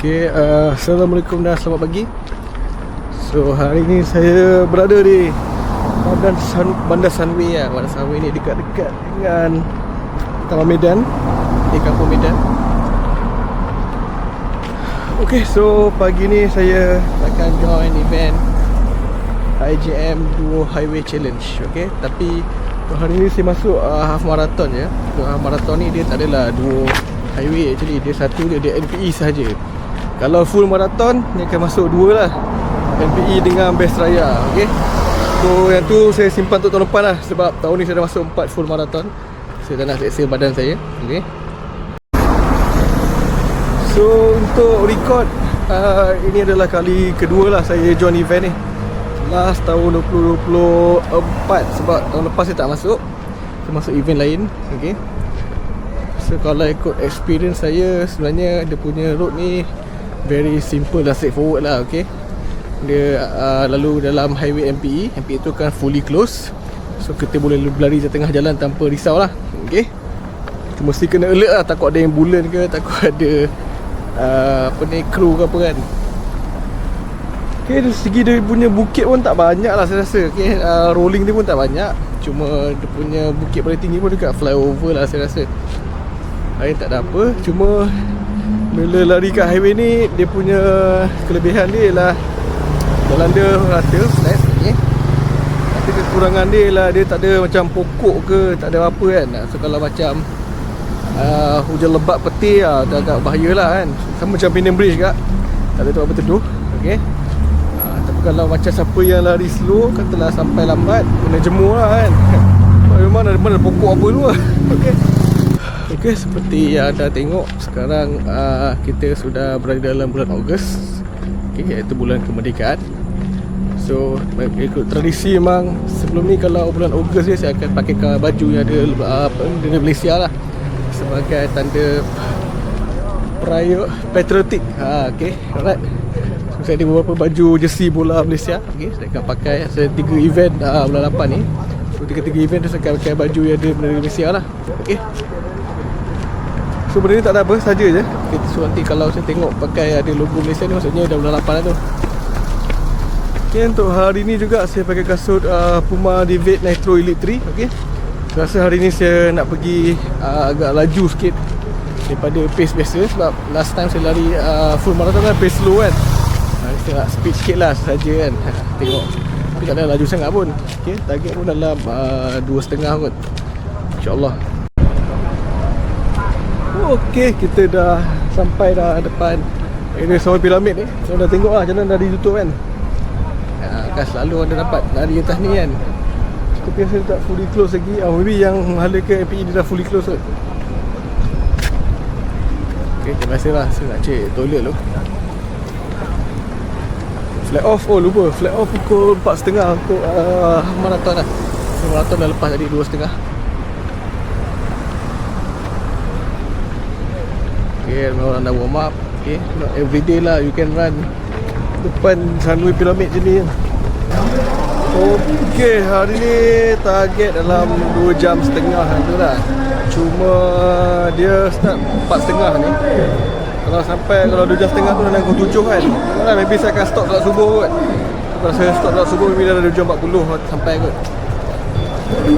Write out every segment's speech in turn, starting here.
Assalamualaikum dan selamat pagi. So hari ni saya berada di Bandar Sunway lah. Bandar Sunway ni dekat-dekat dengan Taman Medan, di Kampung Medan. So pagi ni saya akan join event IJM Duo Highway Challenge. Tapi hari ni saya masuk half marathon je. Half marathon ni dia tak adalah duo highway, actually dia satu dia NPE sahaja. Kalau full marathon dia akan masuk dua lah, NPE dengan Best Raya. So yang tu saya simpan untuk tahun depan lah, sebab tahun ni saya dah masuk 4 full marathon. Saya dah nak seksa badan saya. So untuk record, ini adalah kali kedua lah saya join event ni. Last tahun 2024, sebab tahun lepas saya tak masuk, saya masuk event lain. So kalau ikut experience saya, sebenarnya dia punya road ni very simple lah, straightforward lah. Dia lalu dalam highway MPE. MPE tu kan fully closed, so kita boleh berlari di tengah jalan tanpa risau lah. Kita mesti kena alert lah, takut ada yang bulan ke, takut ada crew ke apa kan. Dari segi dia punya bukit pun tak banyak lah saya rasa. Rolling dia pun tak banyak, cuma dia punya bukit paling tinggi pun dekat flyover lah saya rasa. Lain tak ada apa, cuma bila lari kat highway ni, dia punya kelebihan dia ialah jalan dia rata, flat. Tapi kekurangan dia ialah dia tak ada macam pokok ke, tak ada apa kan. So kalau macam hujan lebat petir dah agak bahaya lah kan. Sama macam Penang Bridge kat, tak ada tempat berteduh. Tapi kalau macam siapa yang lari slow, katalah sampai lambat, kena jemur lah kan. Memang ada pokok apa dulu lah. Seperti yang anda tengok sekarang, kita sudah berada dalam bulan Ogos, iaitu bulan kemerdekaan. So ikut tradisi memang sebelum ni kalau bulan Ogos ni saya akan pakai baju yang ada dari Malaysia lah, sebagai tanda patriotik. Alright. So saya ada beberapa baju jersey bola Malaysia. Saya akan pakai. Saya 3 event bulan 8 ni. So 3 event tu saya akan pakai baju yang ada dari Malaysia lah. So benda ni tak ada apa, saja je. So nanti kalau saya tengok pakai ada logo Malaysia ni, maksudnya dah bulan 8 lah tu. Untuk hari ni juga saya pakai kasut Puma Divide Nitro Elite 3. Rasa hari ni saya nak pergi agak laju sikit daripada pace biasa, sebab last time saya lari full marathon kan pace slow kan. Saya nak speed sikit lah saja kan. Tengok, tapi tak ada laju sangat pun. Target pun dalam 2.5 kot, InsyaAllah. Kita dah sampai dah depan area Sawai Piramid ni. So dah tengok lah jalan dah ditutup kan. Kan selalu ada dapat lari atas ni kan. Tapi saya tak fully close lagi. Maybe yang hala ke MPE dia dah fully close kot. Terima kasih lah. Saya nak cek toilet dulu. Flag off, lupa. Flag off pukul 4.30 untuk marathon lah. So marathon dah lepas tadi 2.30. Orang dah warm up. Not everyday lah you can run depan Sunway Pyramid je ni. Hari ni target dalam 2.5 jam tu lah. Cuma dia start 4.30 ni. Kalau 2 jam setengah tu dalam pukul 7 kan. Maybe saya akan stop solat subuh kot. Kalau saya stop solat subuh, maybe dah 2:40 sampai kot.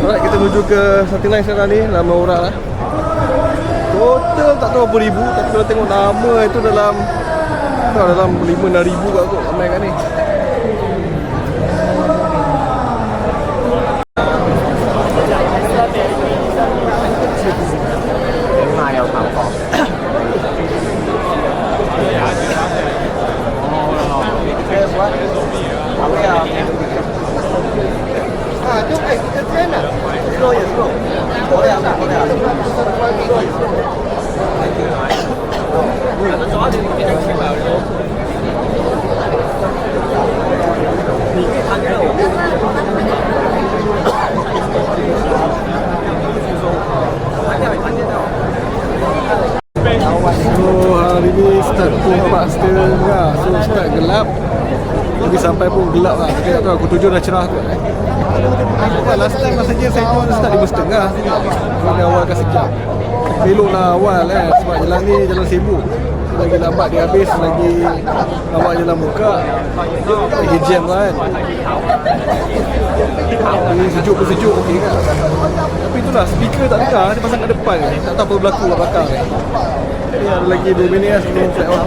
Alright, kita menuju ke starting line sekarang ni. Ramai orang lah. Total tak tahu berapa ribu, tapi kalau tengok nama itu dalam 5-6 ribu kot ramai kat ni. Hari ni start pukul 4.30. So start gelap, tapi sampai pun gelap lah. Tapi tak tahu, pukul 7 dah cerah kot. Last time rasanya saya tu start 5.30. So dia awal kan sekejap. Beloklah awal sebab jalan ni jalan sibuk. lagi lambat dia habis, lagi lambat jalan buka, lagi jam kan. Ini sejuk okey kan. Tapi itulah, speaker tak dengar, dia pasang kat depan ni. Tak tahu apa berlaku kat belakang ni. Ni ada lagi 2 minit lah sebelum flight on.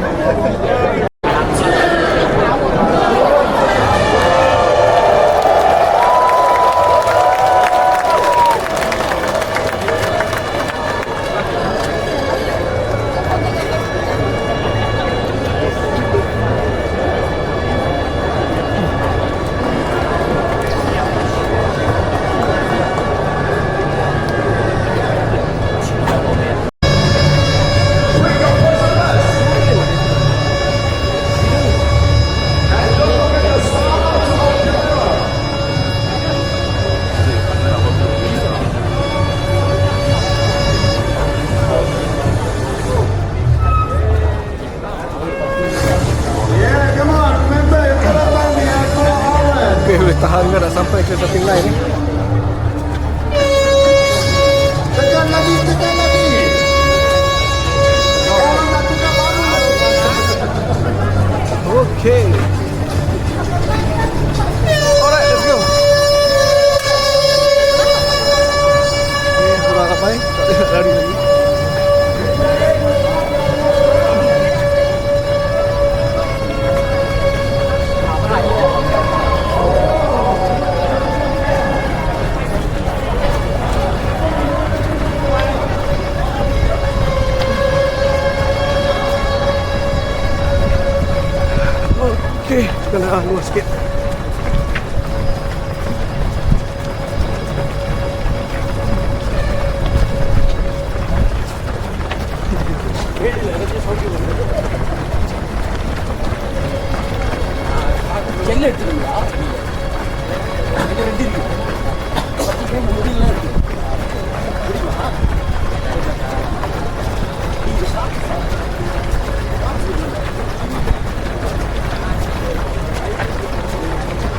Boleh tahan ke nak sampai ke starting line ni. Tekan lagi. Kalau nak tukar baru. Okay. Alright, let's go. Okay, kurang sampai. Tak boleh nak lari lagi. Okay, kena luas sikit.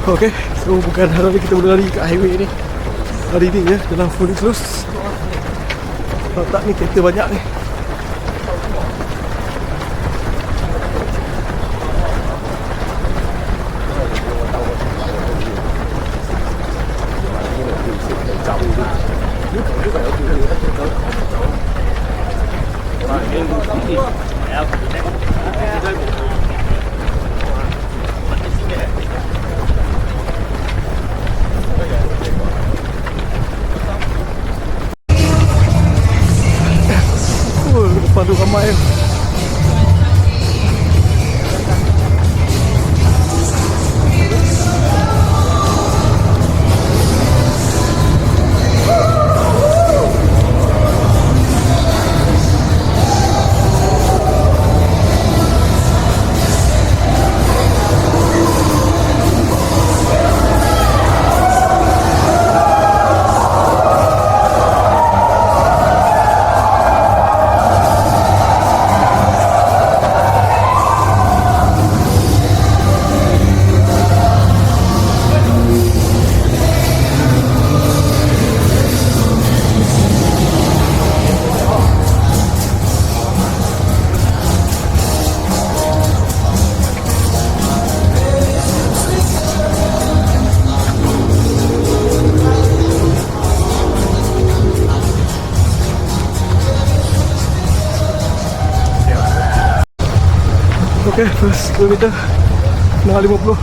Okay, so bukan hari kita boleh lari kat highway ni. Hari ni ya, dalam fully close. Kalau tak ni kereta banyak ni. Depan tu ramai tu. Okay, first kilometer 6.50.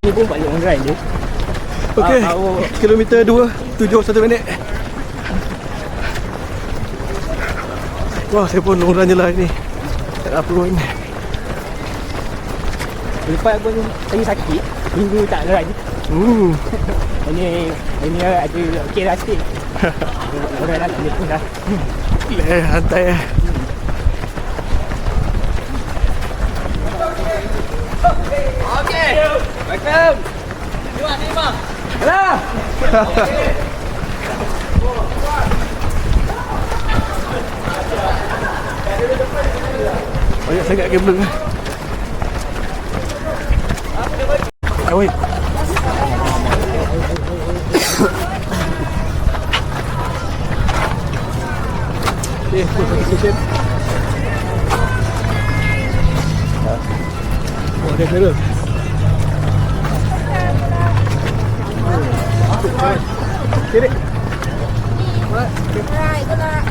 Ni pun banyak orang ride je. Okay, kilometer 2 7.1 minit. Wah, saya pun orang je lah ni. Tak ada apa pun. Lepas aku tadi sakit, minggu tak ride. Ini ada okey lah sikit. Orang dah tak pun dah. Santai lah. Okay. Welcome. Ni bang. Alah. Banyak sangat kabel kan. Wait. Okay, station. Oh, ada kamera. Kiri. Alright, good luck.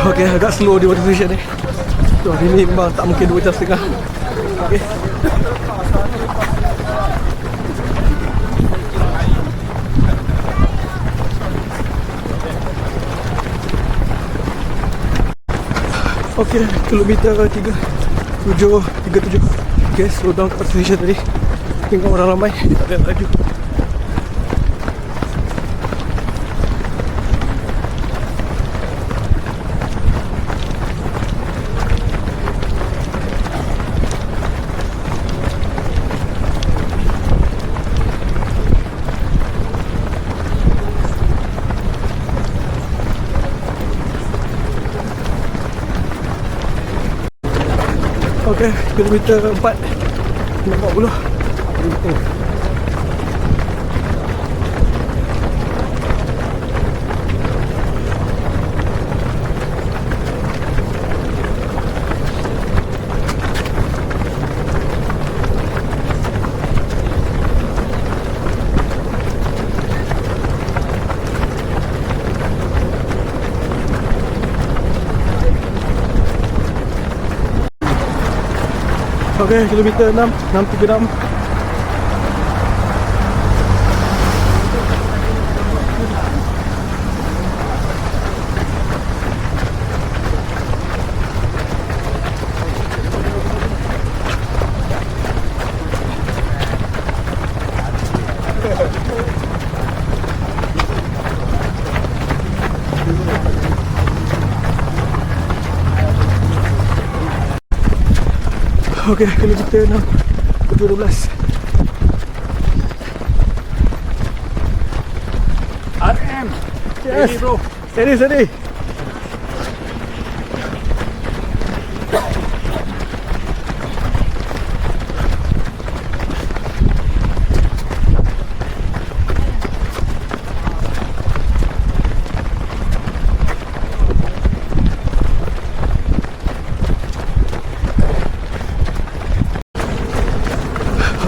Okay, agak slow di water station ni. So, hari ni memang tak mungkin 2 jam setengah. Okay. Okay, kilometer 37. Okay, slow down kat water station tadi. Tengok orang ramai, dia tak ada laju. Okay, kilometer 4 40. Okay, kilometer 6 636. Okay, kilometer 6 712. RM. Yes. Steady, bro. Steady.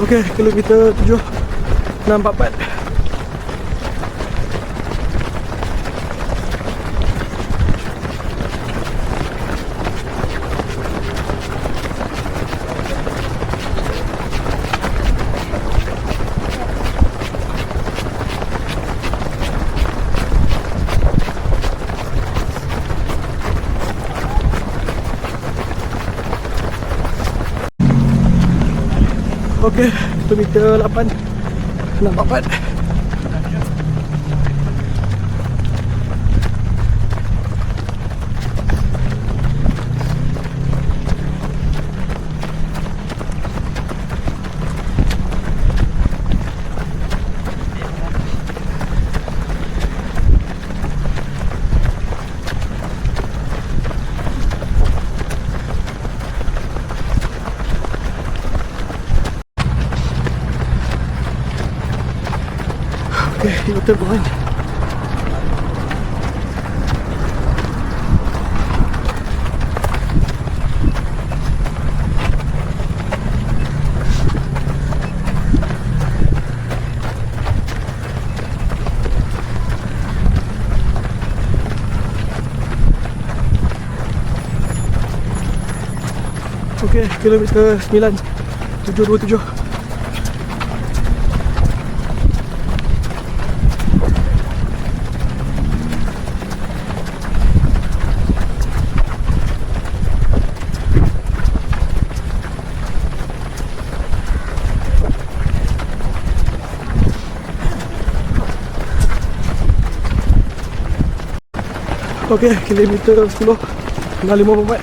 Okay, kilometer 7 644. Okay, kilometer 8 644. Okay, yung turbuhan. Okay, kilometer 9 727. Okay, kilometer 10 654.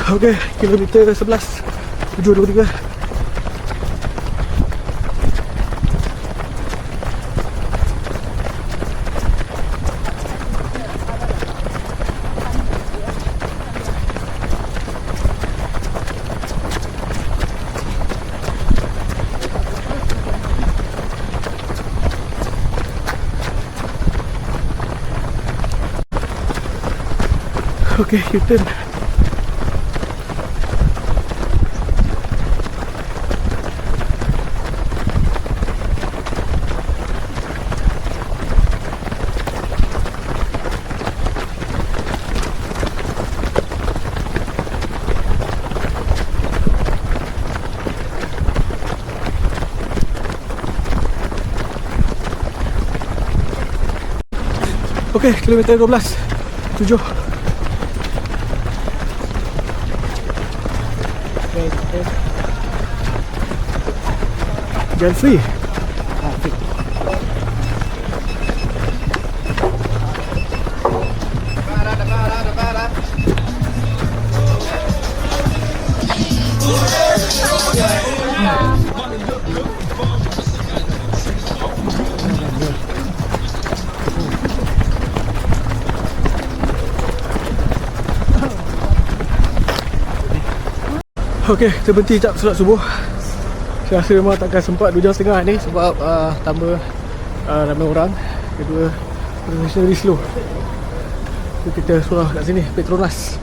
Okey, kilometer 11 723. Okey, U-turn. Okey, kilometer 12 7. Jalan free. Okey, kita berhenti sekejap solat subuh. Saya rasa memang takkan sempat 2 jam setengah ni sebab tambah ramai orang. Kedua, progression very slow. So, kita surah kat sini, Petronas.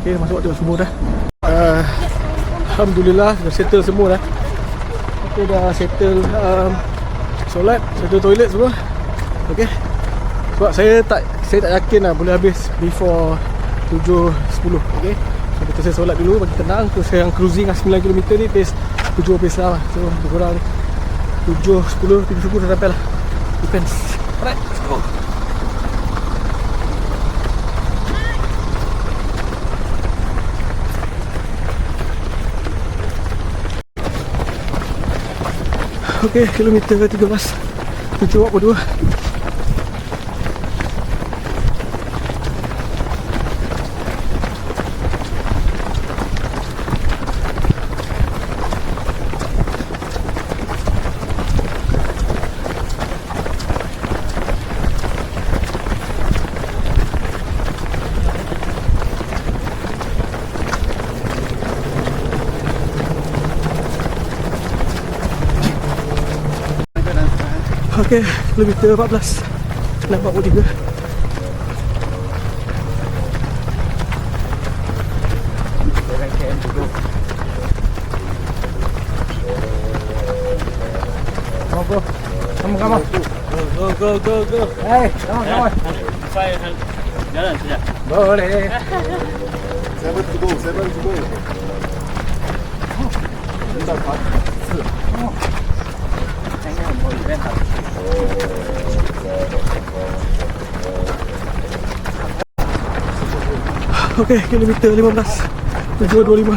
Okey, masuk waktu subuh dah. Alhamdulillah dah settle semua dah. Kita dah settle solat, settle toilet semua. Okey. Sebab saya tak yakin lah boleh habis before 7.10. Okey. So kita saya solat dulu bagi tenang. Terus saya yang cruising 9 km ni pace 7 pace lah. So kurang 7.10 7 subuh dah sampai lah. Depends. Alright, let's go. Okey, kilometer 13 7.42. Okey, kilometer 14 6.43. Come on. Go. Hey, come on. Jalan sekejap. Boleh. 7 to go. Okey, kilometer 15 7.25.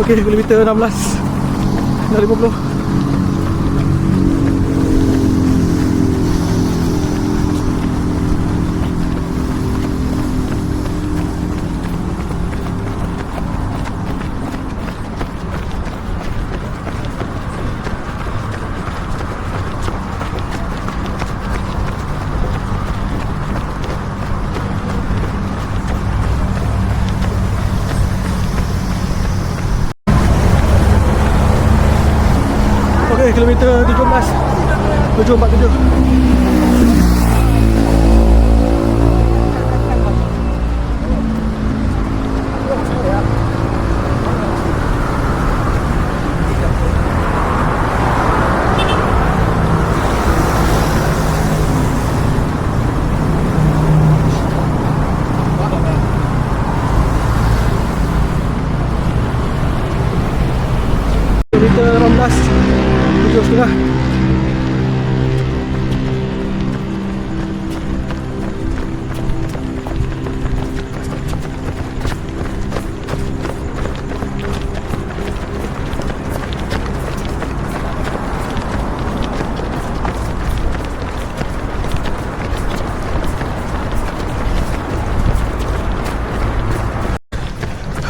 Okey, kilometer 16 6.50. Okey, kilometer 17 7.47.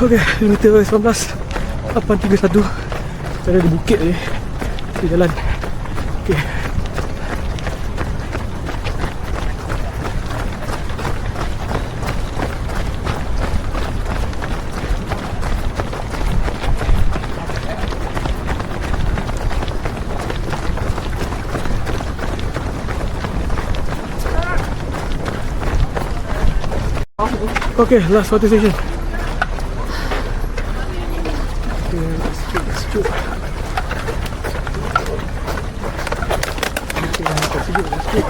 Okay, kilometer 19 831. Saya ada di bukit ni, di jalan. Okay. Okay, last water station. Okay, let's go. Okay, let's go.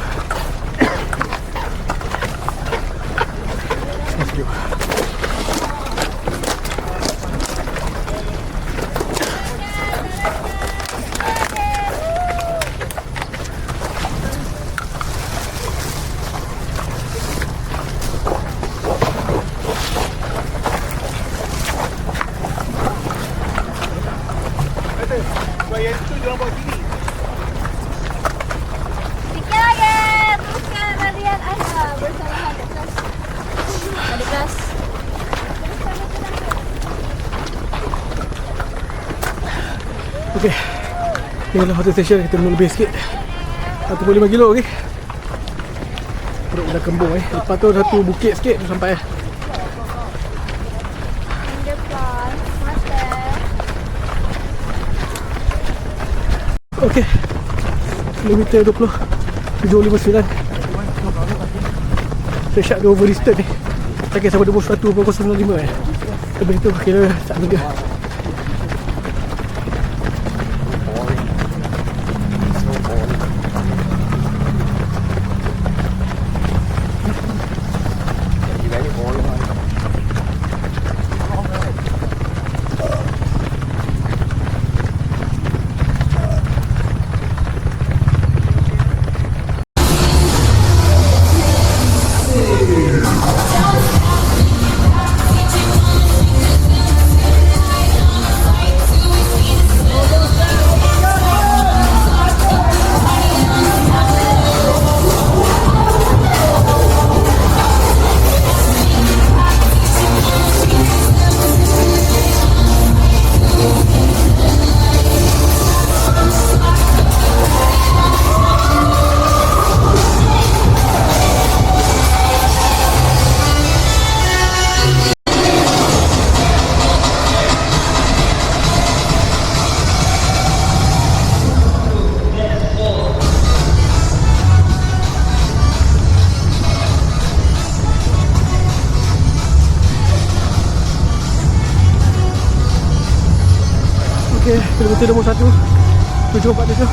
Let's go. Sikit lagi. Teruskan larian anda bersama Adik Kelas. Adik Kelas. Okay, ni adalah water station. Kita menurut lebih sikit 1.5 kilo lagi. Perut dah kembung Lepas tu satu bukit sikit tu sampai Adik Kelas. Master. Okay, kilometer 20 759. Saya syak dia over distance ni. Saya sampai 21.095 Lebih tu kira tak lega. Okay, kilometer nombor 1 747.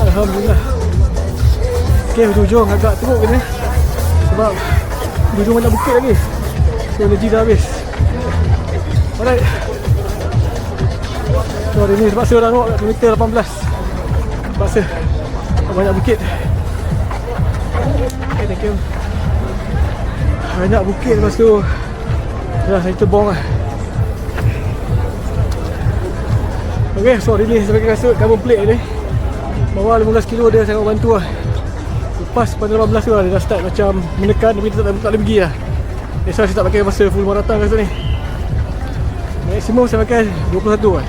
Alhamdulillah. Okay, hujung agak teruk ni sebab hujung banyak bukit lagi, so energy dah habis. Alright, so hari ni terpaksa dah nak kilometer 18. Terpaksa banyak bukit. Okay, thank you. Banyak bukit, lepas tu dah saya terbong lah. Okay, so hari ni saya pakai kasut carbon plate ni. Bawah 15 kilo dia sangat bantu lah. Lepas pada 18 tu lah dia dah start macam menekan, tapi tak boleh pergi lah. That's why saya tak pakai masa full marathon kasut ni. Maksimum saya pakai 21 lah.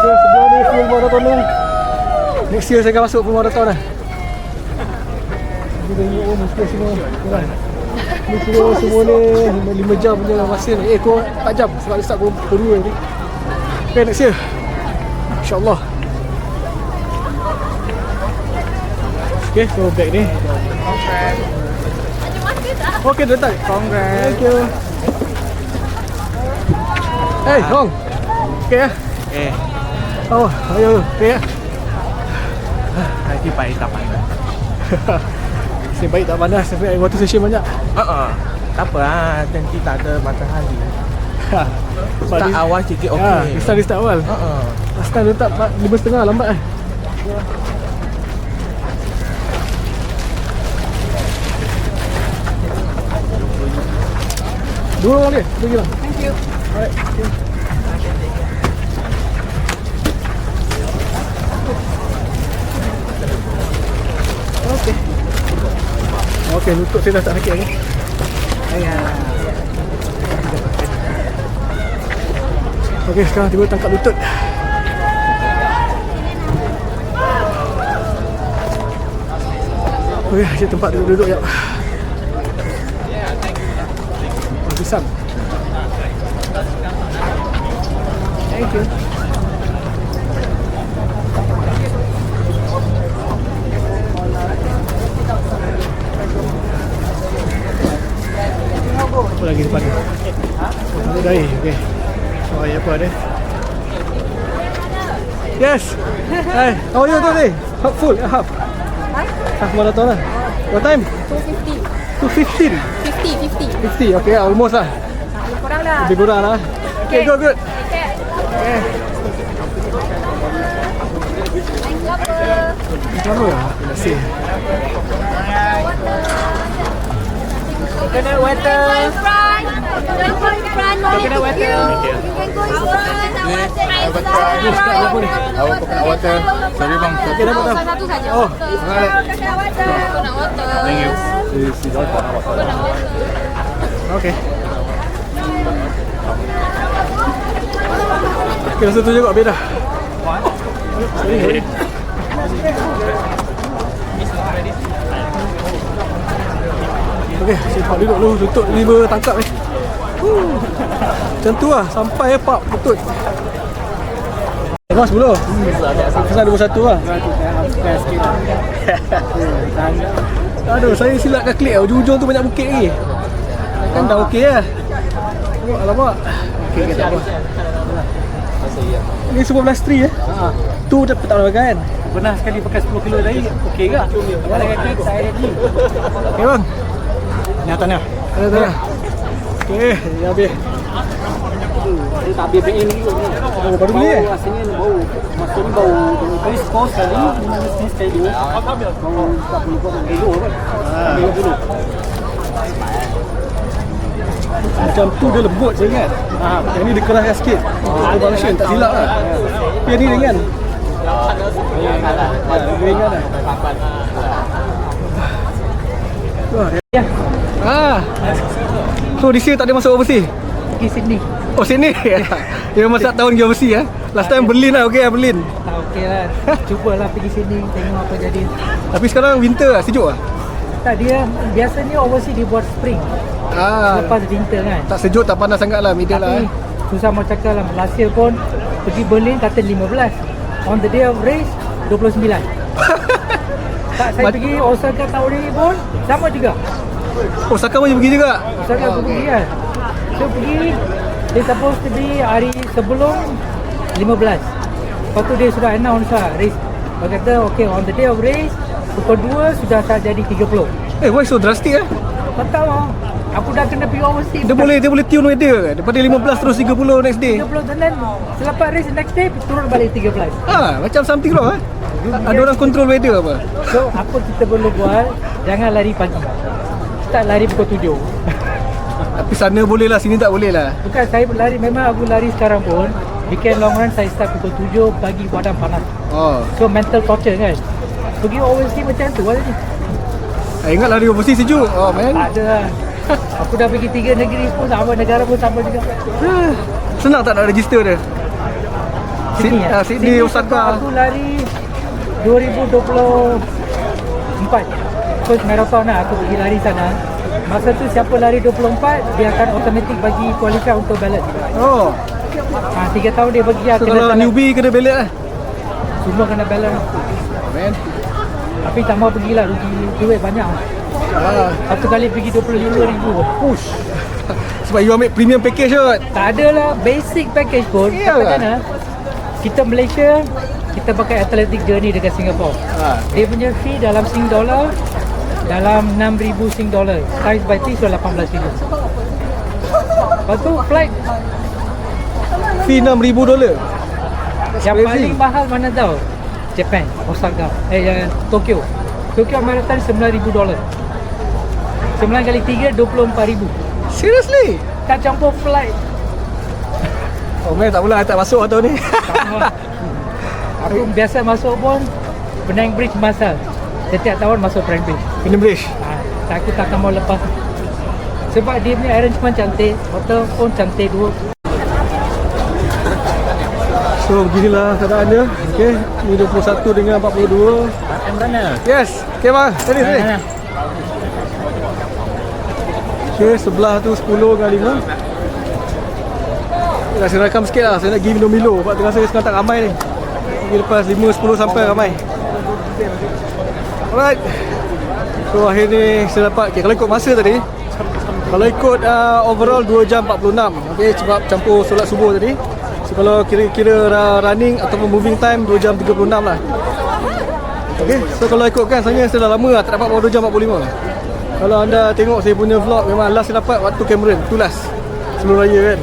So sebelum ni full marathon ni, next year saya akan masuk full marathon lah. Jadi tengok muscle semua kurang. Ni kira semua ni 5 jam punya masa ni. Kau 4 jam sebab dia start pukul 2 ni. Okay, next year InsyaAllah. Okay, so bag ni. Okay, dah tak? Congrats. Thank you. Hey, Hong. Okay ya? Oh, ayo. Okay ya? Nanti baik tak panas. Nasib baik tak panas. Tapi air water station banyak. Tak apa lah, nanti tak ada matahari. Start awal sikit okey. Dia start awal. Last time letak 5.30 lambat kan. Dua orang dia. Pergi lah. Thank you. Alright. Okay. Okay. Okay, lutut saya dah tak sakit lagi. Okay, sekarang tiba tangkap lutut. Okay, cari tempat duduk-duduk jap. Pisang. Thank you. Apa lagi depan ni? Oh, dari. Okay. Oh, ya apa ada? Yes. Hi. How are you today? Full. Half. Half marathon lah. What time? 250. 2:15. 50. 50. Okay, almost lah. Lebih kurang lah. Lebih kurang lah. Okay, good. Okay. Okay. Lama lah. Terima kasih. Coconut water. Don't go in front. No need to queue. You can go in front. Awak coconut water. Sorry bang. Okay, dapat dah. Satu saja. Oh, Coconut water. Thank you. okay. Okay, rasa tu juga beda. Sorry. Okay, saya pak duduk dulu. Lutut liver tangkap ni. Macam tu lah. Sampai pak lutut. Mas 10. Pasal 21 lah. Aduh, saya silapkan klik. Ujung-ujung tu banyak bukit lagi. Kan dah okey lah. Oh, alamak. Okey, tak apa. Ni semua plastri tu dah tak boleh pakai kan? Pernah sekali pakai 10 kilo tadi. Okey ke? Ada kaki saya ready. Okay bang. Ni atasnya. Ada. Okey, ya habis. Dia tak habis BN ni. Oh, baru beli Bau asalnya bau. Maksud ni bau kali skor sekali, ni sekali dua. Bau tak perlu buat dulu kan. Ambil dulu. Macam tu dia lembut saya ingat. Yang ni dia keraskan sikit. Function tak silap lah. Tapi yang ni ringan. Ringan lah. Wah. So this year tak ada masuk overseas? Pergi Sydney. Oh sini. Dia masa tahun pergi overseas Last time Berlin lah, okey lah Berlin. Tak okey lah. Cubalah pergi Sydney tengok apa jadi. Tapi sekarang winter lah, sejuk lah. Tak, dia biasanya overseas dia buat spring. Lepas winter kan. Tak sejuk, tak panas sangat lah, middle lah. Tapi susah mau cakap lah. Last year pun pergi Berlin kata 15. On the day of race 29. Tak, saya pergi Osaka tahun ini pun sama juga. Osaka pun pergi juga? Osaka pun pergi kan. So pergi, dia supposed to be hari sebelum 15. Lepas tu dia sudah announce lah race. Dia kata okay, on the day of race pukul 2 sudah tak jadi 30. Why so drastic Tak tahu lah. Aku dah kena pergi overseas. Dia boleh tune weather kan? Daripada 15 terus 30 next day. 30 dan selepas race next day turun balik 13. Macam something wrong Ada orang control weather apa? So apa kita perlu buat? Jangan lari pagi. Start lari pukul 7. Tapi sana boleh lah, sini tak boleh lah. Bukan, saya lari, memang aku lari sekarang pun weekend long run saya start pukul 7 pagi badan panas. So mental torture kan. Pergi overseas macam tu lah ni. Ingat lari overseas sejuk. Man. Tak ada lah. Aku dah pergi 3 negeri pun sama, negara pun sama juga. Senang tak nak register dia? Sydney Sydney, Osaka. Aku lari 2024 first marathon lah aku pergi lari sana. Masa tu siapa lari 24, dia akan automatic bagi qualify untuk ballot. Oh. 3 tahun dia bagi lah. So kalau newbie kena ballot lah. Semua kena ballot. Man. Tapi tak mau pergilah, rugi duit banyak. Satu kali pergi 25,000. Push. Sebab you ambil premium package kot. Tak ada lah, basic package pun. Katakan kita Malaysia, kita pakai Athletic Journey dekat Singapore. Dia punya fee dalam Sing dollar, dalam 6,000 Sing dollar. Times by 3 so 18,000. Lepas tu flight Fee $6,000. yang paling mahal mana tahu? Japan, Osaka, Tokyo. Tokyo Marathon $9,000. 9 kali 3 24,000. Seriously? Tak campur flight. Oh man, tak pula tak masuk tahun ni. Aku biasa masuk pun Penang Bridge masal. Setiap tahun masuk Penang Bridge. Penang Bridge. Aku takkan mau lepas. Sebab dia punya arrangement cantik, hotel pun cantik dua. So beginilah keadaan dia. Okey, ni 21 dengan 42. Yes. Okey bang, sini. Okey, sebelah tu 10 dengan 5. Nak saya rakam sikit lah. Saya nak pergi minum Milo. Sebab tengah saya sekarang tak ramai ni. Pergi lepas 5-10 sampai ramai. Alright. So akhir ni saya dapat, okay, kalau ikut masa tadi, kalau ikut overall 2 jam 46. Okay, sebab campur solat subuh tadi. So kalau kira-kira running ataupun moving time 2 jam 36 lah. Okay, so kalau ikutkan saya dah lama lah, tak dapat bawa 2 jam 45. Kalau anda tengok saya punya vlog, memang last saya dapat waktu Cameron, tu last sebelum raya kan.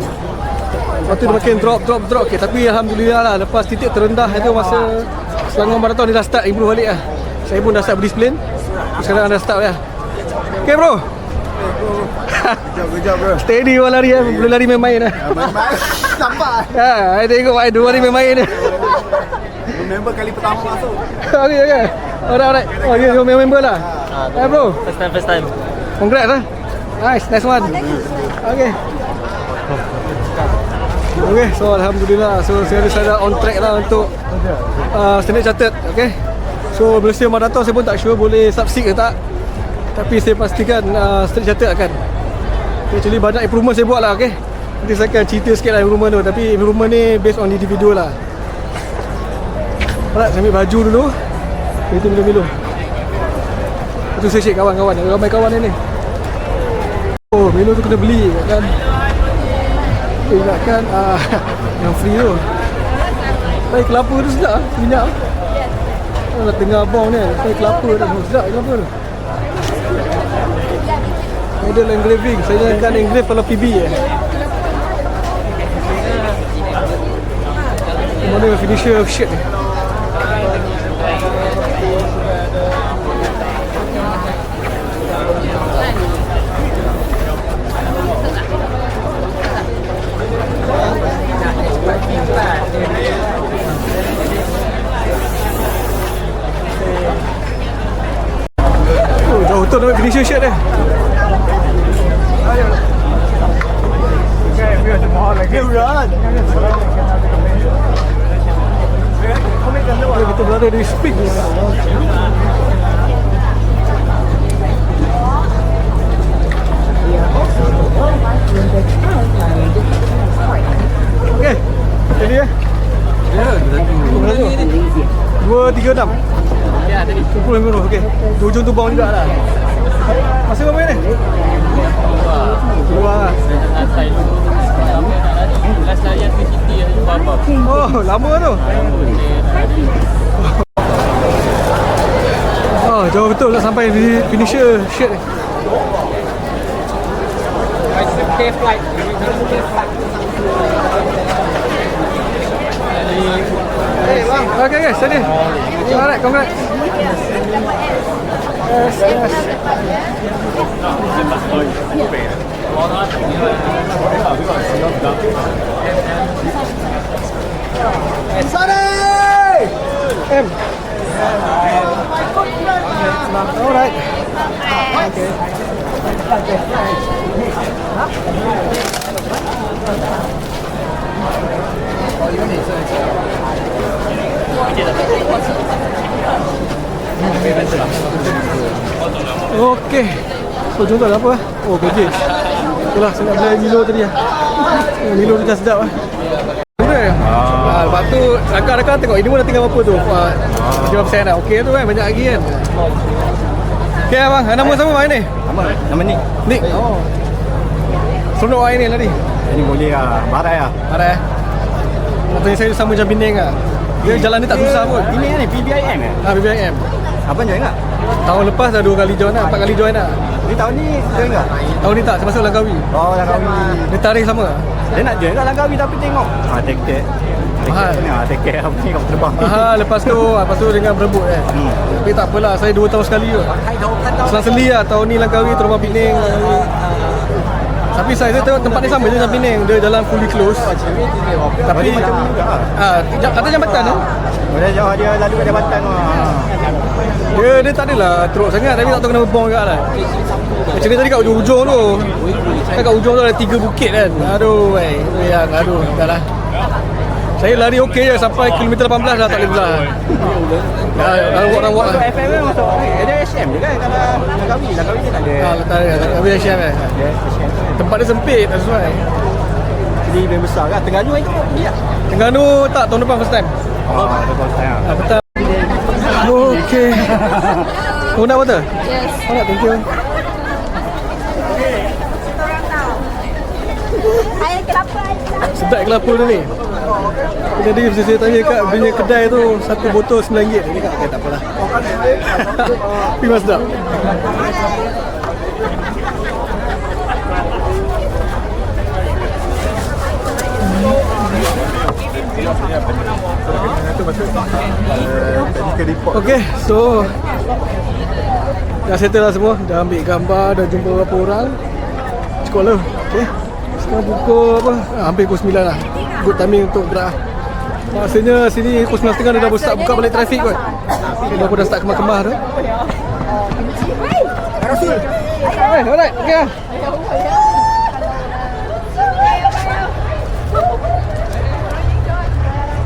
Lepas tu dia makin drop. Okay, tapi Alhamdulillah lah, lepas titik terendah itu masa Selangor Marathon dia dah start improve balik lah. Saya pun dah start berdisiplin. Sekarang dah start lah. Okay bro. Kejap bro. Steady orang lari lah, boleh lari main-main lah. Main-main. Nampak. Saya tengok 2 hari main-main ni. Member kali pertama masuk. Okay. Alright. Oh, you member lah. Bro. First time. Congrats lah. Nice one. Okay. Okay, so Alhamdulillah. So saya dah on track lah untuk Standard Chartered. Okay. So Malaysia Marathon saya pun tak sure boleh subside ke tak. Tapi saya pastikan Standard Chartered akan. Actually banyak improvement saya buat lah. Okay. Nanti saya akan cerita sikit lah improvement tu. Tapi improvement ni based on individual lah. Alright, saya ambil baju dulu. Kita minum. Itu saya shake kawan-kawan. Ramai kawan ni. Oh, Milo tu kena beli kan. Ingatkan yang free tu. Tapi kelapa tu sedap, minyak. Kalau tengah abang ni, tapi kelapa tu sedap kelapa tu. Model engraving, saya akan engrave kalau PB Mana finisher shirt ni. Jauh betul nak finisher shirt dia. Kita berada di Sphinx. Okey. Jadi ya. Ya, 236. Ya, tadi 20 okey. Hujung tu bawang juga lah. Masih berapa ni? Dua. Oh, lama tu. Oh, jauh betul lah sampai di finisher shirt ni. Okay guys, steady. Alright, congrats. Yes. Sorry! M. Alright. Okay. Okey. So contoh apa? Oh, package. Itulah saya nak beli Milo tadi lah. Milo tu dah sedap lah. Lepas tu rakan-rakan tengok ini pun dah tinggal berapa tu? 5% dah. Okey tu kan, banyak lagi kan. Okey abang, nama siapa bang ni? Nama Nick. Nick. Oh. Seronok lah ini tadi. Ini boleh lah. Barai lah. Ada eh? Katanya saya sama macam Penang lah. Dia jalan ni tak susah pun. Ini ni PBIM eh? BBM. Abang join tak? Tahun lepas dah 2 kali join lah, 4 kali join lah. Ni tahun ni join tak? Tahun ni tak, termasuk Langkawi. Oh, Langkawi. Dia tarikh sama. Dia nak join tak Langkawi tapi tengok. Tiket. Mahal. Tiket apa ni kau terbang. Lepas tu dengan berebut kan. Tapi tak apalah, saya 2 tahun sekali je. Selang-seli lah, tahun ni Langkawi, tahun lepas Penang. Tapi saya tengok tempat ni sama je macam Penang. Dia jalan fully close. Tapi macam ni juga. ada jambatan tu. Dia lalu kat jambatan tu. Dia tak adalah teruk sangat tapi tak tahu kenapa bong juga lah. Macam ni tadi kat ujung-ujung tu. Kan kat ujung tu ada 3 bukit kan. Aduh, dah lah. Saya lari okey je sampai kilometer 18 dah tak boleh belah. Rawak-rawak lah. FM masuk. Ada SM je kan kalau Langkawi ni tak ada. Tak ada. Habis Asyam kan. Tempat dia sempit tak sesuai. Jadi event besar kan. Terengganu itu pergi tak? Terengganu tak, tahun depan first time. Betul saya. Betul. Okey. Kau nak betul? Yes. Kau nak, thank you. Saya kelapa aja. Sedap kelapa tu ni. Jadi saya tanya kat punya kedai tu satu botol RM9. Dia kata okey tak apalah. Tapi memang sedap. Okey, so dah settle lah semua. Dah ambil gambar, dah jumpa beberapa orang. Cukup lah. Okey. Sekarang pukul apa? Hampir pukul 9 lah. Good timing untuk gerak. Maksudnya sini pukul 9.30 dah start buka balik trafik kot. Okay, dah pun dah start kemah-kemah tu. Alright, okey lah.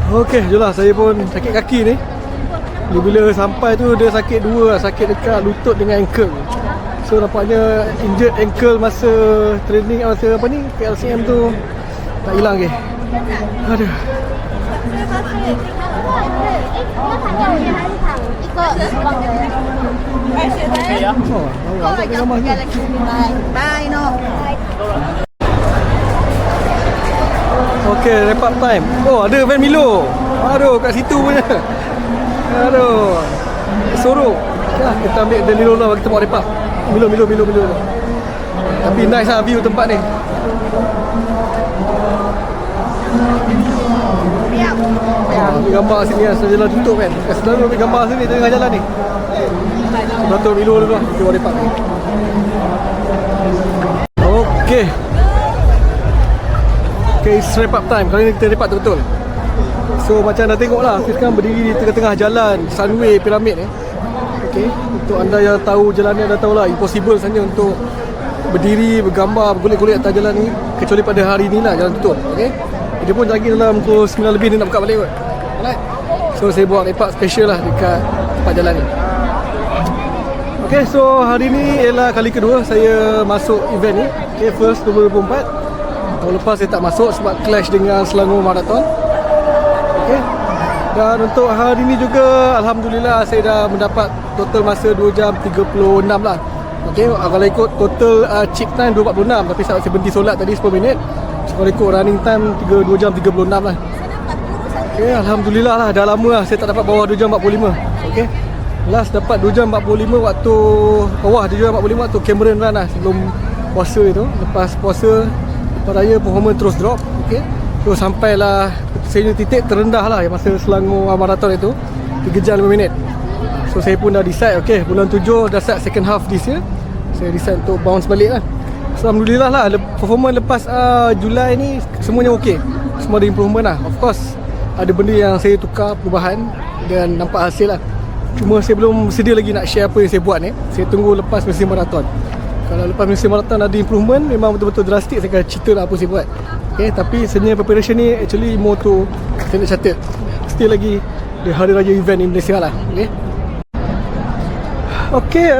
Okey, jelah saya pun sakit kaki ni. Bila sampai tu dia sakit dua lah. Sakit dekat lutut dengan ankle. So nampaknya injured ankle masa training, masa apa ni, PLCM tu tak hilang ke. Aduh. Bye, no. Okey, wrap up time. Oh, ada van Milo. Aduh, kat situ punya. Aduh. Sorok. Ya, kita ambil van Milo lah, kita buat wrap up. Milo. Tapi nice lah view tempat ni. Ambil gambar sini lah, jalan tutup kan. Selalu ambil gambar sini tengah jalan ni. Betul Milo dulu lah, kita buat wrap up ni. Okey. Okay, it's wrap up time. Kali ni kita wrap up betul. So macam dah tengok lah, kita sekarang berdiri di tengah-tengah jalan Sunway Pyramid ni. Okay, untuk anda yang tahu jalan ni, anda tahu lah impossible sebenarnya untuk berdiri, bergambar, bergolek-golek atas jalan ni. Kecuali pada hari ni lah, jalan tutup. Okay, dia pun lagi dalam pukul 9 lebih ni nak buka balik kot. Alright. So saya buat wrap up special lah dekat tempat jalan ni. Okay, so hari ni ialah kali kedua saya masuk event ni. Okay, first 2024. Tahun lepas saya tak masuk sebab clash dengan Selangor Marathon. Okay. Dan untuk hari ni juga alhamdulillah saya dah mendapat total masa 2 jam 36 lah. Okay, kalau ikut total chip time 2.46, tapi saya berhenti solat tadi 10 minit. So kalau ikut running time 2 jam 36 lah. Okay, alhamdulillah lah, dah lama lah saya tak dapat bawah 2 jam 45. Okay, last dapat 2 jam 45 waktu bawah 2 jam 45 waktu Cameron Run lah, sebelum puasa itu. Lepas puasa raya performance terus drop. Okay, so sampailah saya titik terendah lah masa Selangor Marathon itu 3 jam 5 minit. So saya pun dah decide, okay, bulan 7 dah start second half this year, saya decide untuk bounce balik lah. So alhamdulillah lah, performance lepas Julai ni semuanya okay, semua ada improvement lah. Of course ada benda yang saya tukar, perubahan, dan nampak hasil lah. Cuma saya belum sedia lagi nak share apa yang saya buat ni. Saya tunggu lepas musim marathon. Kalau lepas musim marathon ada improvement, memang betul-betul drastik, saya akan cerita lah apa saya buat. Okay, tapi sebenarnya preparation ni actually more to saya nak catat still lagi di hari raya event Indonesia lah. Okay. Okay,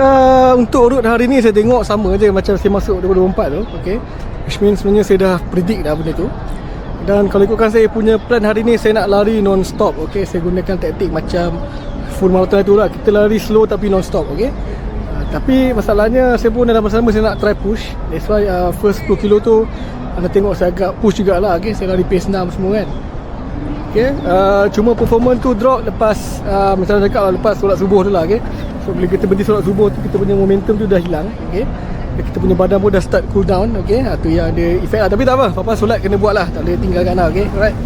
untuk route hari ni saya tengok sama je macam saya masuk 2024 tu. Okay, which means sebenarnya saya dah predict dah benda tu. Dan kalau ikutkan saya punya plan hari ni, saya nak lari non-stop. Okay, saya gunakan taktik macam full marathon itu lah. Kita lari slow tapi non-stop. Okay, tapi masalahnya saya pun dalam masa sama saya nak try push. That's why first 10 kilo tu anda tengok saya agak push jugalah. Okay, saya lari pace 6 semua kan. Okay, cuma performance tu drop lepas macam saya cakap lah, lepas solat subuh tu lah. Okay, so bila kita berhenti solat subuh tu, kita punya momentum tu dah hilang. Okay, kita punya badan pun dah start cool down. Okay, tu yang ada efek lah. Tapi tak apa, solat kena buat lah, tak boleh tinggalkan lah. Okay, alright.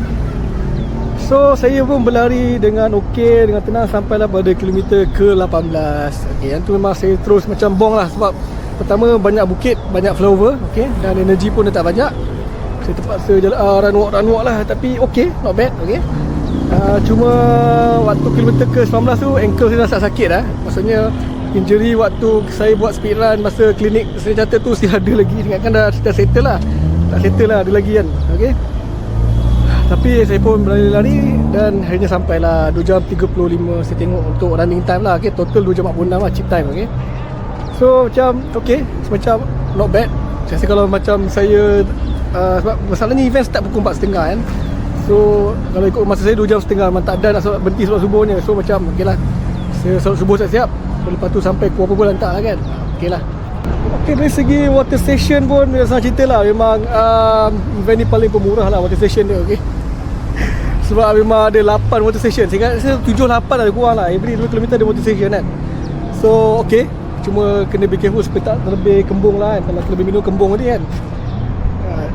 So saya pun berlari dengan okey, dengan tenang sampailah pada kilometer ke-18. Okay, yang tu memang saya terus macam bong lah. Sebab pertama banyak bukit, banyak flyover. Okay, dan energi pun dah tak banyak. Saya terpaksa run walk lah. Tapi okey, not bad. Okay, cuma waktu kilometer ke-19 tu ankle saya dah start sakit lah. Maksudnya injury waktu saya buat speed run masa klinik saya catat tu still ada lagi. Ingatkan dah settle lah. Tak settle lah, ada lagi kan. Okay, tapi saya pun berlari-lari dan akhirnya sampailah 2 jam 35 saya tengok untuk running time lah. Okay, total 2 jam 46 lah cheat time. Okay, so macam okay, macam not bad. Saya rasa kalau macam saya sebab masalahnya event start pukul 4.30 kan. So kalau ikut masa saya 2 jam setengah memang tak ada nak berhenti solat subuhnya. So macam ok lah, saya solat subuh siap-siap, lepas tu sampai pukul apa pun lantak lah kan. Ok lah. Ok, dari segi water station pun sangat cerita lah. Memang event ni paling pemurah lah water station dia. Ok, sebab memang ada 8 water station. Saya rasa 7-8 ada kurang lah. Every 2 km ada water station kan. So ok, cuma kena be careful supaya tak terlebih kembung lah kan. Kalau terlebih minum kembung tadi kan.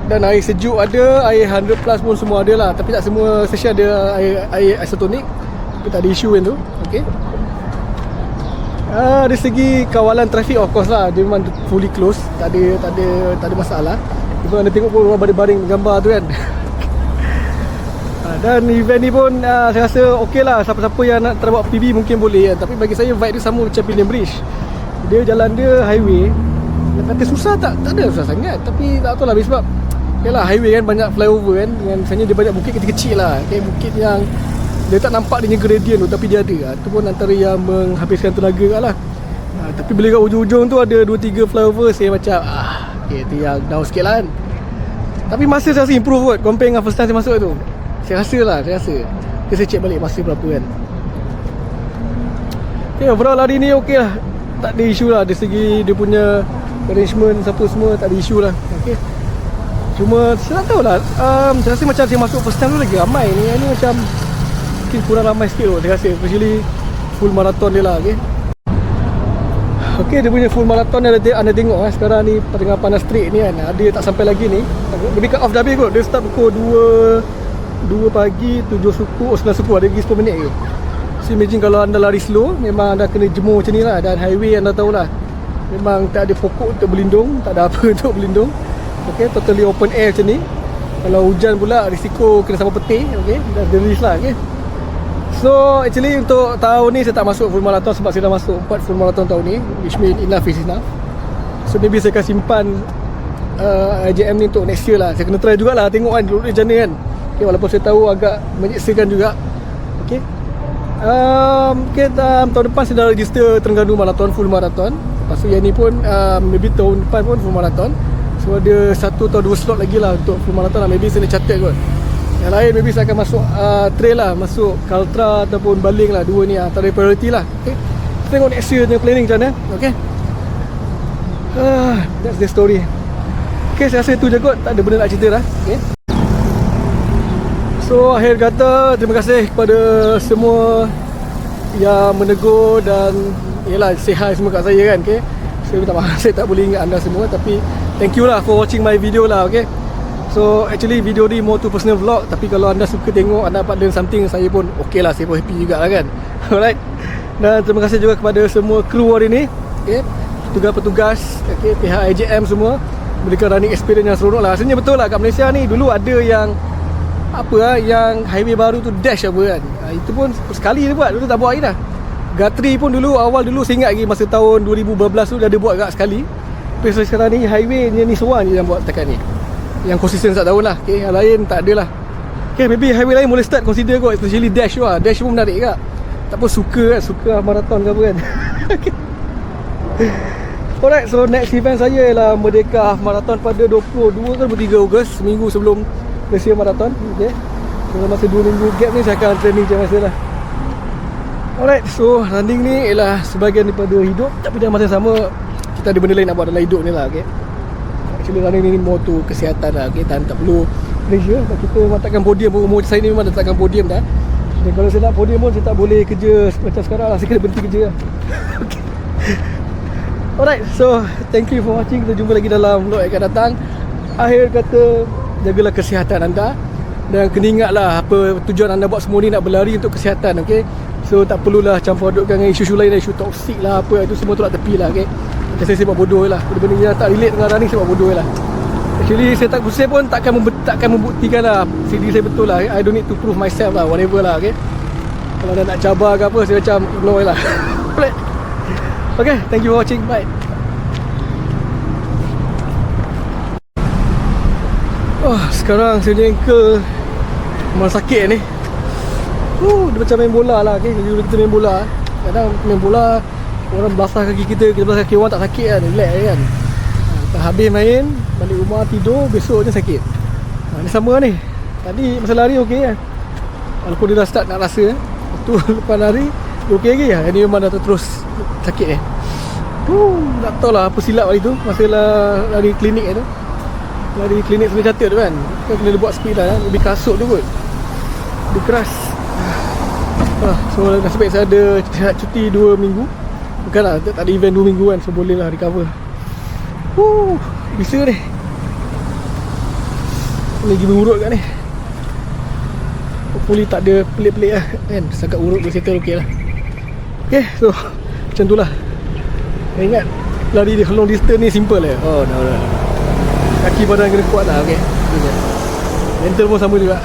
Dan air sejuk ada, air 100 plus pun semua ada lah. Tapi tak semua station ada air isotonik. Tapi tak ada isu kan tu. Okay, dari segi kawalan trafik of course lah, dia memang fully close. Tak ada masalah. Cuma anda tengok pun orang baring-baring gambar tu kan. Dan event ni pun saya rasa ok lah. Siapa-siapa yang nak try buat PB mungkin boleh kan. Tapi bagi saya vibe dia sama macam Pillion Bridge. Dia jalan dia highway. Nak kata susah tak ada susah sangat. Tapi tak tahu lah, sebab yalah highway kan, banyak flyover kan. Dengan misalnya dia banyak bukit kecil-kecil lah. Okay, bukit yang dia tak nampak dia gradient tu, tapi dia ada. Itu pun antara yang menghabiskan tenaga lah. Tapi bila kat ujung-ujung tu ada 2-3 flyover, saya macam okay, tu yang down sikit lah kan. Tapi masa saya rasa improve kot compare dengan first time saya masuk tu. Saya rasa lah, saya check balik masa berapa kan. Okay, overall hari ni ok lah. Tak ada isu lah. Dari segi dia punya arrangement apa semua tak ada isu lah. Okay, cuma saya tak tahulah, saya rasa macam saya masuk first time tu lagi ramai. Ni macam mungkin kurang ramai sikit tu saya rasa, especially full marathon dia lah. Okay, dia punya full marathon anda tengok sekarang ni tengah panas terik ni kan. Dia tak sampai lagi ni, lebih cut off dah habis kot. Dia start pukul 2 pagi, 7 suku, 9 suku, ada lagi 10 minit ke. So imagine kalau anda lari slow, memang anda kena jemur macam ni lah. Dan highway anda tahulah, memang tak ada pokok untuk berlindung, tak ada apa untuk berlindung. Okay, totally open air macam ni. Kalau hujan pula risiko kena sama peti. Okay, dah risk lah. Okay, so actually untuk tahun ni saya tak masuk full marathon sebab saya dah masuk 4 full marathon tahun ni, which mean enough is enough. So maybe saya akan simpan IJM ni untuk next year lah. Saya kena try jugalah, tengok kan dulu macam mana kan. Okay, walaupun saya tahu agak menyeksakan juga. Okay, okay, tahun depan saya dah register Terengganu Marathon full marathon. Lepas tu yang ni pun maybe tahun depan pun full marathon. So ada 1 atau 2 slot lagi lah untuk full marathon lah. Maybe saya nak catat kot. Yang lain maybe saya akan masuk trail lah, masuk Kaltra ataupun baling lah. 2 ni antara priority lah. Okay, kita tengok next year punya planning macam mana. Okay, that's the story. Okay, saya rasa itu je kot, tak ada benda nak cerita dah. Okay, so akhir kata terima kasih kepada semua yang menegur dan yelah say hi semua kat saya kan. Okay, saya minta maaf saya tak boleh ingat anda semua, tapi thank you lah for watching my video lah. Okay, so actually video ni more to personal vlog, tapi kalau anda suka tengok, anda dapat learn something, saya pun ok lah, saya pun happy juga lah kan. Alright, dan terima kasih juga kepada semua kru hari ni. Okay, petugas-petugas, okay, pihak IJM semua memberikan running experience yang seronok lah. Rasanya betul lah kat Malaysia ni dulu ada yang apa lah, yang highway baru tu dash apa kan. Itu pun sekali dia buat, dulu tak buat lagi dah. Gatri pun dulu awal saya ingat lagi masa tahun 2012 tu dah ada buat agak sekali. Tapi sekarang ni highway ni seorang je yang buat setakat ni, yang konsisten tak tahun lah. Okay, yang lain tak ada lah. Okay, maybe highway lain boleh start consider kot, especially dash lah. Dash pun menarik kak. Tak apa, suka marathon ke apa kan. Okay, Alright, so next event saya ialah Merdeka Half Marathon pada 22 ke 23 Ogos, seminggu sebelum Malaysia Marathon. Okay, so masa 2 minggu gap ni saya akan training macam biasa lah. Alright, so running ni ialah sebahagian daripada hidup, tapi dalam masa yang sama kita ada benda lain nak buat dalam hidup ni lah. Okay, actually running ni more to kesihatan lah. Okay, tak perlu pressure. Kita memang takkan podium, umur saya ni memang dah takkan podium dah. Dan kalau saya nak podium pun saya tak boleh kerja macam sekarang lah. Saya kena berhenti kerja lah. Okay. Alright, so thank you for watching. Kita jumpa lagi dalam vlog yang akan datang. Akhir kata, jagalah kesihatan anda. Dan kena ingatlah apa tujuan anda buat semua ni, nak berlari untuk kesihatan. Okay, so tak perlulah campur adukkan dengan isu-isu lain, isu toksik lah apa, itu semua tolak tepi lah. Okay, macam saya buat bodoh je lah. Benda-benda yang tak relate dengan running saya buat bodoh je lah. Actually saya pun takkan membuktikan lah diri saya betul lah. I don't need to prove myself lah, whatever lah. Okay, kalau dah nak cabar ke apa, saya macam ignore je lah. Okay, thank you for watching. Bye. Oh, sekarang saya punya ankle memang sakit ni. Dia macam main bola lah. Okay, jadi kita main bola, kadang main bola orang belasah kaki kita belasah kaki orang tak sakit kan, relax kan. Habis main, balik rumah tidur, besoknya sakit. Ni sama ni. Tadi masa lari okey kan, walaupun dia dah start nak rasa tu lepas lari dia okey lagi lah. Ni memang dah terus sakit ni. Tak tahu lah apa silap hari tu masa lari klinik tu. Lari klinik Sungai Catat tu kan, kena buat speed lah, lebih kasut tu kot, dia keras. So nasib baik saya ada cuti 2 minggu. Bukanlah, tak ada event 2 minggu kan, so boleh lah recover. Bisa ni. Lagi berurut kat ni. Hopefully tak ada pelik-pelik lah kan, setakat urut dia settle okey lah. Okay, so macam tu lah. Ingat, lari di long distance ni simple lah. Oh no. Kaki badan kena kuat lah. Okay, mental pun sama juga.